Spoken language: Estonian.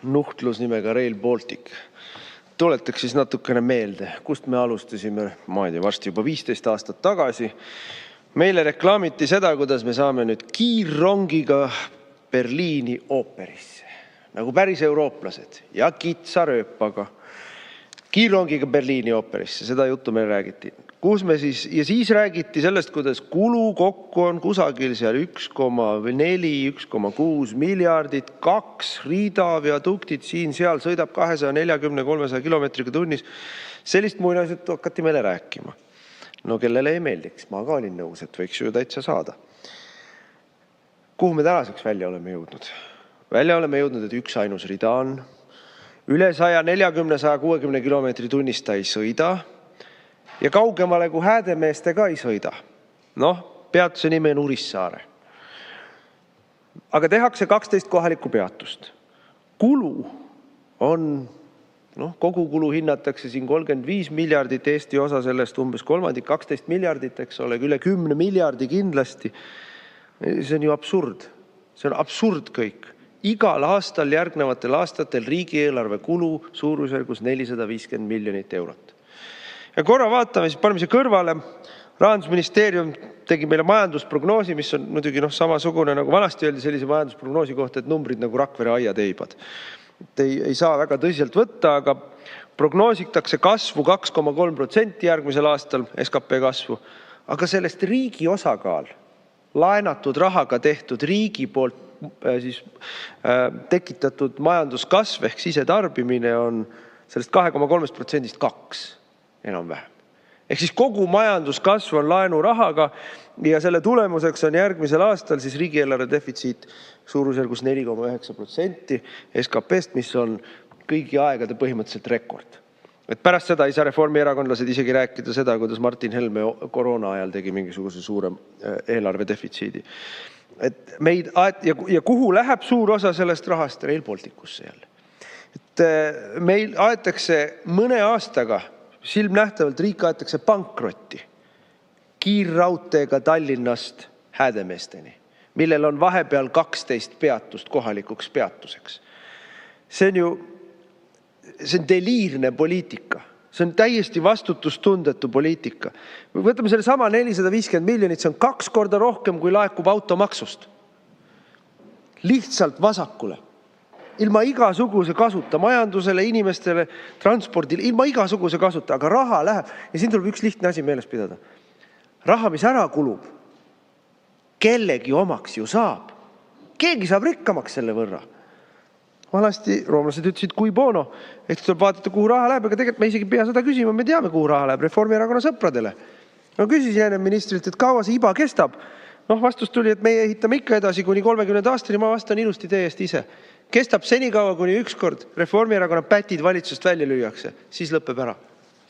nuhtlus nimega Rail Baltic. Tuletaks siis natukene meelde, kust me alustasime, ma ei tea, varsti juba 15 aastat tagasi. Meile reklaamiti seda, kuidas me saame nüüd kiirrongiga Berliini ooperisse. Nagu päris eurooplased ja kitsarööpaga. Kiirrongiga Berliini ooperisse, seda juttu meil räägiti. Ja siis räägiti sellest, kuidas kulu kokku on kusagil seal 1,4, 1,6 miljardit, 2 rida viaduktid siin-seal sõidab 240-300 kilomeetriga tunnis. Sellist muinasjuttu hakati meile rääkima. No kellele ei meeldiks, ma ka olin nõus, et võiks ju täitsa saada. Kuhu me tänaseks välja oleme jõudnud? Välja oleme jõudnud, et üks ainus rida on. Üle 140-160 kilomeetri tunnist ta ei sõida. Ja kaugemale kui Häädemeeste ka ei sõida. Peatuse nimi on Urissaare. Aga tehakse 12 kohalikku peatust. Kulu on, kogu kulu hinnatakse siin 35 miljardit, Eesti osa sellest umbes kolmandik, 12 miljardit, eks ole, üle 10 miljardi kindlasti. See on ju absurd. See on absurd kõik. Igal aastal järgnevatel aastatel riigieelarve kulu suurusjärgus 450 miljonit eurot. Ja korra vaatame, siis paneme see kõrvale. Rahandusministeerium tegi meile majandusprognoosi, mis on muidugi samasugune nagu vanasti öeldi sellise majandusprognoosi kohta, et numbrid nagu Rakvere aiateibad. Ei saa väga tõsiselt võtta, aga prognoositakse kasvu 2,3% järgmisel aastal, SKP kasvu. Aga sellest riigi osakaal, laenatud rahaga tehtud riigi poolt siis tekitatud majanduskasv ehk sisetarbimine on sellest 2,3% 2 enam-vähem. Ehk siis kogu majanduskasv on laenurahaga ja selle tulemuseks on järgmisel aastal siis riigieelarve defitsiit suurusjärgus 4,9% SKP-st, mis on kõigi aegade põhimõtteliselt rekord. Et pärast seda ei saa reformierakondlased isegi rääkida seda, kuidas Martin Helme koroona ajal tegi mingisuguse suurem eelarve defitsiidi. Ja kuhu läheb suur osa sellest rahast? Rail Balticusse jälle. Et meil aetakse mõne aastaga silmnähtavalt riik aetakse pankrotti kiirraudteega Tallinnast Häädemeesteni, millel on vahepeal 12 peatust kohalikuks peatuseks. See on deliirne poliitika. See on täiesti vastutustundetu poliitika. Võtame selle sama 450 miljonit, see on 2 korda rohkem, kui laekub automaksust. Lihtsalt vasakule. Ilma igasuguse kasuta majandusele, inimestele, transpordile, ilma igasuguse kasuta, aga raha läheb. Ja siin tuleb üks lihtne asi meeles pidada. Raha, mis ära kulub, kellegi omaks ju saab. Keegi saab rikkamaks selle võrra. Vanasti roomlased ütlesid, kui bono, ehk tuleb vaadata, kuhu raha läheb, aga tegelikult me isegi pea seda küsima, me teame, kuhu raha läheb Reformierakonna sõpradele. Küsisin enne ministrilt, et kaua see iba kestab. Vastus tuli, et meie ehitame ikka edasi kuni 30 aastani, ma vastan ilusti teie eest ise. Kestab senikaua, kuni ükskord Reformierakonna pätid valitsusest välja lüüakse, siis lõpeb ära.